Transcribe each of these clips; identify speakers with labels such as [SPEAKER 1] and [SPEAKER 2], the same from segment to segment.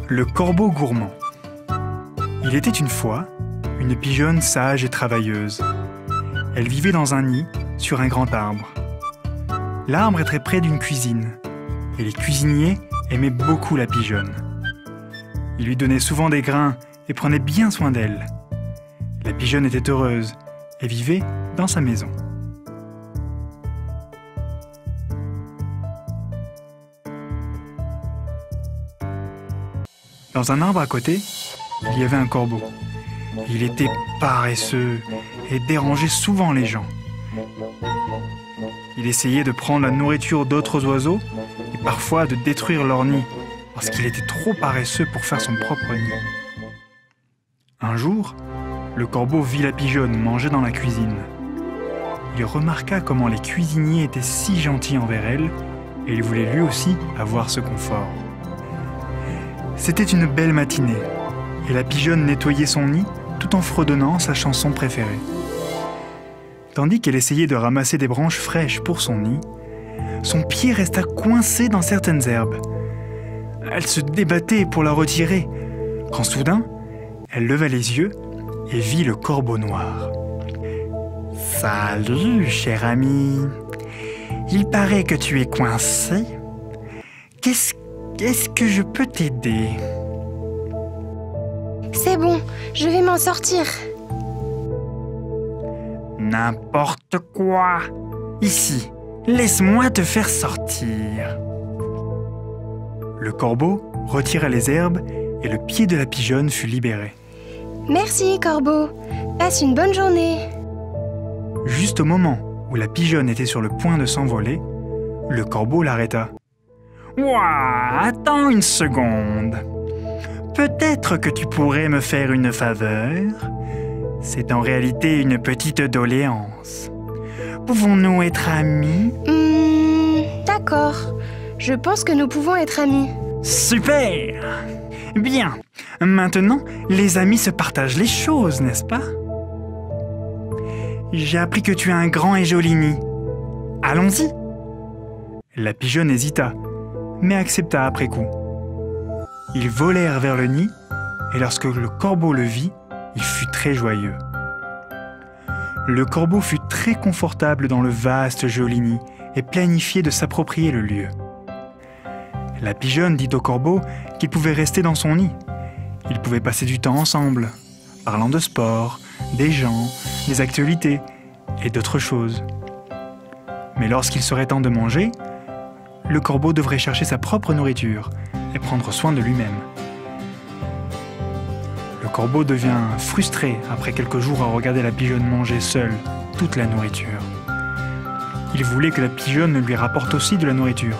[SPEAKER 1] Le corbeau gourmand. Il était une fois une pigeonne sage et travailleuse. Elle vivait dans un nid sur un grand arbre. L'arbre était près d'une cuisine et les cuisiniers aimaient beaucoup la pigeonne. Ils lui donnaient souvent des grains et prenaient bien soin d'elle. La pigeonne était heureuse et vivait dans sa maison. Dans un arbre à côté, il y avait un corbeau. Il était paresseux et dérangeait souvent les gens. Il essayait de prendre la nourriture d'autres oiseaux et parfois de détruire leur nid parce qu'il était trop paresseux pour faire son propre nid. Un jour, le corbeau vit la pigeonne manger dans la cuisine. Il remarqua comment les cuisiniers étaient si gentils envers elle et il voulait lui aussi avoir ce confort. C'était une belle matinée et la pigeonne nettoyait son nid tout en fredonnant sa chanson préférée. Tandis qu'elle essayait de ramasser des branches fraîches pour son nid, son pied resta coincé dans certaines herbes. Elle se débattait pour la retirer, quand soudain, elle leva les yeux et vit le corbeau noir. « Salut, cher ami. Il paraît que tu es coincé. Est-ce que je peux t'aider ?»
[SPEAKER 2] C'est bon, je vais m'en sortir.
[SPEAKER 1] N'importe quoi. Ici, laisse-moi te faire sortir. Le corbeau retira les herbes et le pied de la pigeonne fut libéré.
[SPEAKER 2] Merci, corbeau. Passe une bonne journée.
[SPEAKER 1] Juste au moment où la pigeonne était sur le point de s'envoler, le corbeau l'arrêta. « Ouah, attends une seconde. Peut-être que tu pourrais me faire une faveur. C'est en réalité une petite doléance. Pouvons-nous être amis ? »
[SPEAKER 2] D'accord. Je pense que nous pouvons être amis.
[SPEAKER 1] Super ! Bien. Maintenant, les amis se partagent les choses, n'est-ce pas ? J'ai appris que tu as un grand et joli nid. Allons-y. La pigeonne hésita, mais accepta après coup. Ils volèrent vers le nid, et lorsque le corbeau le vit, il fut très joyeux. Le corbeau fut très confortable dans le vaste joli nid et planifiait de s'approprier le lieu. La pigeonne dit au corbeau qu'il pouvait rester dans son nid. Ils pouvaient passer du temps ensemble, parlant de sport, des gens, des actualités et d'autres choses. Mais lorsqu'il serait temps de manger, le corbeau devrait chercher sa propre nourriture et prendre soin de lui-même. Le corbeau devient frustré après quelques jours à regarder la pigeonne manger seule toute la nourriture. Il voulait que la pigeonne lui rapporte aussi de la nourriture,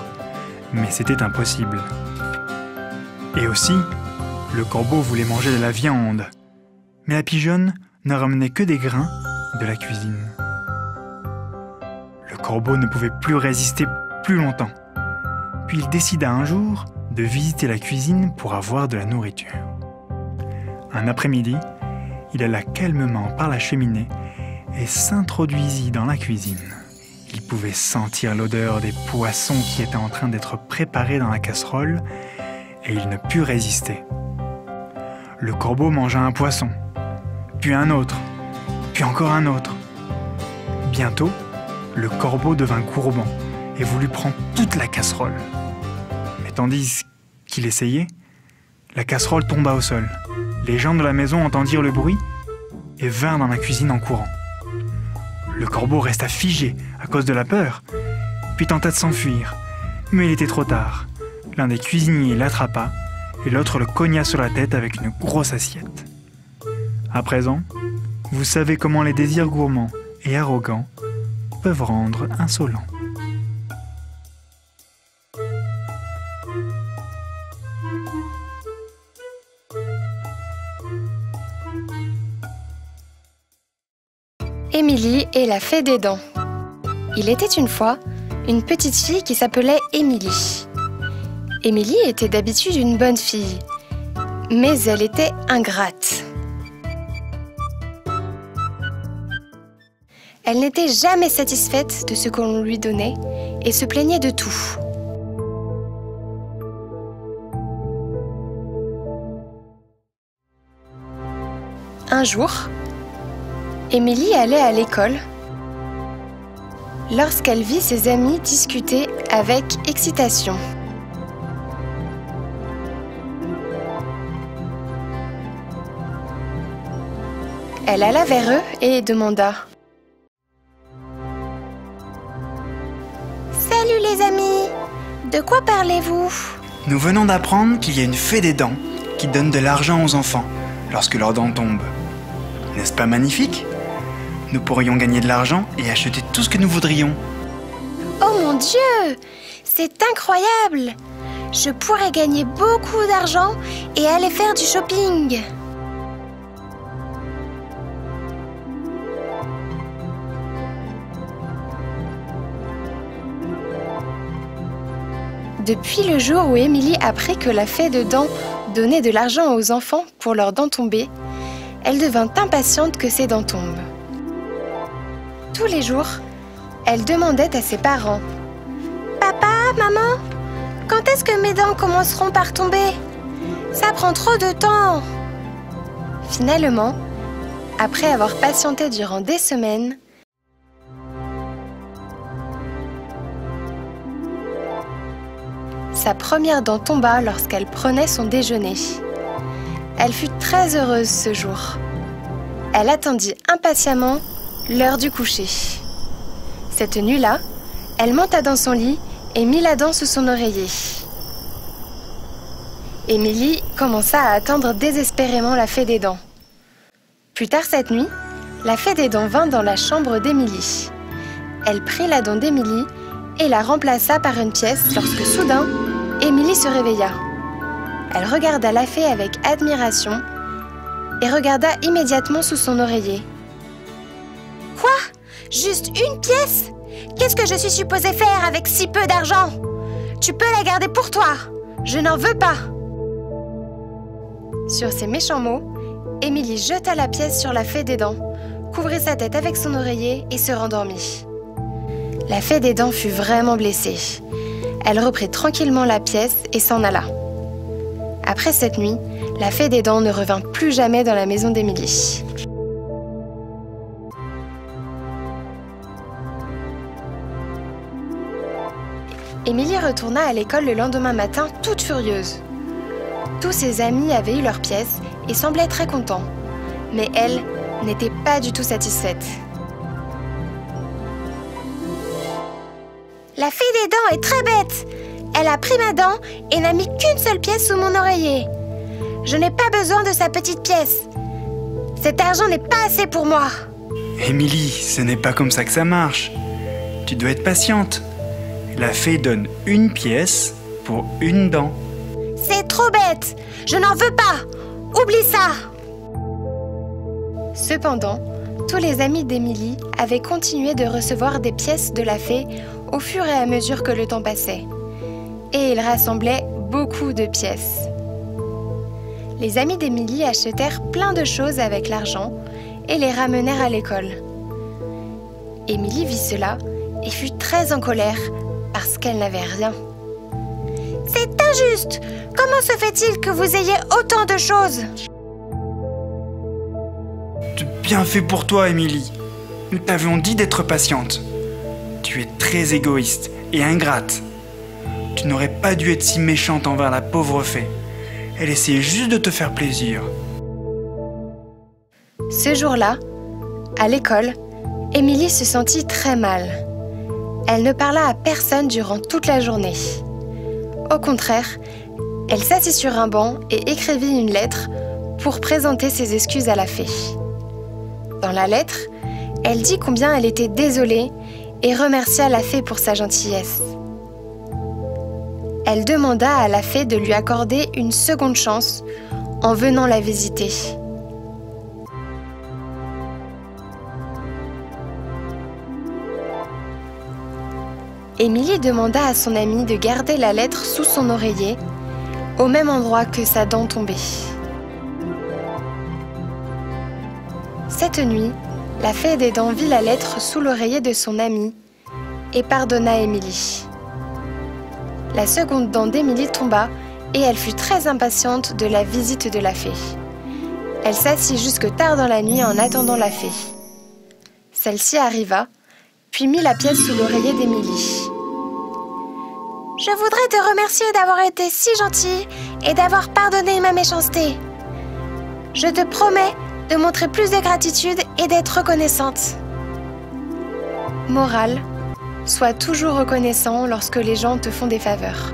[SPEAKER 1] mais c'était impossible. Et aussi, le corbeau voulait manger de la viande, mais la pigeonne ne ramenait que des grains de la cuisine. Le corbeau ne pouvait plus résister plus longtemps. Puis il décida un jour de visiter la cuisine pour avoir de la nourriture. Un après-midi, il alla calmement par la cheminée et s'introduisit dans la cuisine. Il pouvait sentir l'odeur des poissons qui étaient en train d'être préparés dans la casserole et il ne put résister. Le corbeau mangea un poisson, puis un autre, puis encore un autre. Bientôt, le corbeau devint gourmand et voulut prendre toute la casserole. Mais tandis qu'il essayait, la casserole tomba au sol. Les gens de la maison entendirent le bruit et vinrent dans la cuisine en courant. Le corbeau resta figé à cause de la peur, puis tenta de s'enfuir. Mais il était trop tard. L'un des cuisiniers l'attrapa et l'autre le cogna sur la tête avec une grosse assiette. À présent, vous savez comment les désirs gourmands et arrogants peuvent rendre insolents.
[SPEAKER 2] Émilie et la fée des dents. Il était une fois une petite fille qui s'appelait Émilie. Émilie était d'habitude une bonne fille, mais elle était ingrate. Elle n'était jamais satisfaite de ce qu'on lui donnait et se plaignait de tout. Un jour, Émilie allait à l'école lorsqu'elle vit ses amis discuter avec excitation. Elle alla vers eux et demanda: « Salut les amis, de quoi parlez-vous »
[SPEAKER 1] Nous venons d'apprendre qu'il y a une fée des dents qui donne de l'argent aux enfants lorsque leurs dents tombent. N'est-ce pas magnifique? Nous pourrions gagner de l'argent et acheter tout ce que nous voudrions.
[SPEAKER 2] Oh mon Dieu, c'est incroyable! Je pourrais gagner beaucoup d'argent et aller faire du shopping. Depuis le jour où Émilie apprit que la fée de dents donnait de l'argent aux enfants pour leurs dents tombées, elle devint impatiente que ses dents tombent. Tous les jours, elle demandait à ses parents: « Papa, maman, quand est-ce que mes dents commenceront par tomber? Ça prend trop de temps !» Finalement, après avoir patienté durant des semaines, sa première dent tomba lorsqu'elle prenait son déjeuner. Elle fut très heureuse ce jour. Elle attendit impatiemment l'heure du coucher. Cette nuit-là, elle monta dans son lit et mit la dent sous son oreiller. Émilie commença à attendre désespérément la fée des dents. Plus tard cette nuit, la fée des dents vint dans la chambre d'Émilie. Elle prit la dent d'Émilie et la remplaça par une pièce lorsque soudain, Émilie se réveilla. Elle regarda la fée avec admiration et regarda immédiatement sous son oreiller. « Quoi? Juste une pièce? Qu'est-ce que je suis supposée faire avec si peu d'argent? Tu peux la garder pour toi. Je n'en veux pas. » Sur ces méchants mots, Émilie jeta la pièce sur la fée des dents, couvrit sa tête avec son oreiller et se rendormit. La fée des dents fut vraiment blessée. Elle reprit tranquillement la pièce et s'en alla. Après cette nuit, la fée des dents ne revint plus jamais dans la maison d'Émilie. Émilie retourna à l'école le lendemain matin toute furieuse. Tous ses amis avaient eu leur pièce et semblaient très contents. Mais elle n'était pas du tout satisfaite. La fée des dents est très bête. Elle a pris ma dent et n'a mis qu'une seule pièce sous mon oreiller. Je n'ai pas besoin de sa petite pièce. Cet argent n'est pas assez pour moi.
[SPEAKER 1] Émilie, ce n'est pas comme ça que ça marche. Tu dois être patiente. La fée donne une pièce pour une dent.
[SPEAKER 2] C'est trop bête. Je n'en veux pas. Oublie ça. Cependant, tous les amis d'Émilie avaient continué de recevoir des pièces de la fée au fur et à mesure que le temps passait. Et ils rassemblaient beaucoup de pièces. Les amis d'Émilie achetèrent plein de choses avec l'argent et les ramenèrent à l'école. Émilie vit cela et fut très en colère parce qu'elle n'avait rien. « C'est injuste! Comment se fait-il que vous ayez autant de choses ?»
[SPEAKER 1] C'est bien fait pour toi, Émilie. Nous t'avions dit d'être patiente. Tu es très égoïste et ingrate. Tu n'aurais pas dû être si méchante envers la pauvre fée. Elle essayait juste de te faire plaisir.
[SPEAKER 2] Ce jour-là, à l'école, Émilie se sentit très mal. Elle ne parla à personne durant toute la journée. Au contraire, elle s'assit sur un banc et écrivit une lettre pour présenter ses excuses à la fée. Dans la lettre, elle dit combien elle était désolée et remercia la fée pour sa gentillesse. Elle demanda à la fée de lui accorder une seconde chance en venant la visiter. Émilie demanda à son amie de garder la lettre sous son oreiller, au même endroit que sa dent tombée. Cette nuit, la fée des dents vit la lettre sous l'oreiller de son amie et pardonna Émilie. La seconde dent d'Émilie tomba et elle fut très impatiente de la visite de la fée. Elle s'assit jusque tard dans la nuit en attendant la fée. Celle-ci arriva, puis mit la pièce sous l'oreiller d'Émilie. « Je voudrais te remercier d'avoir été si gentille et d'avoir pardonné ma méchanceté. Je te promets de montrer plus de gratitude et d'être reconnaissante. » Morale, sois toujours reconnaissant lorsque les gens te font des faveurs.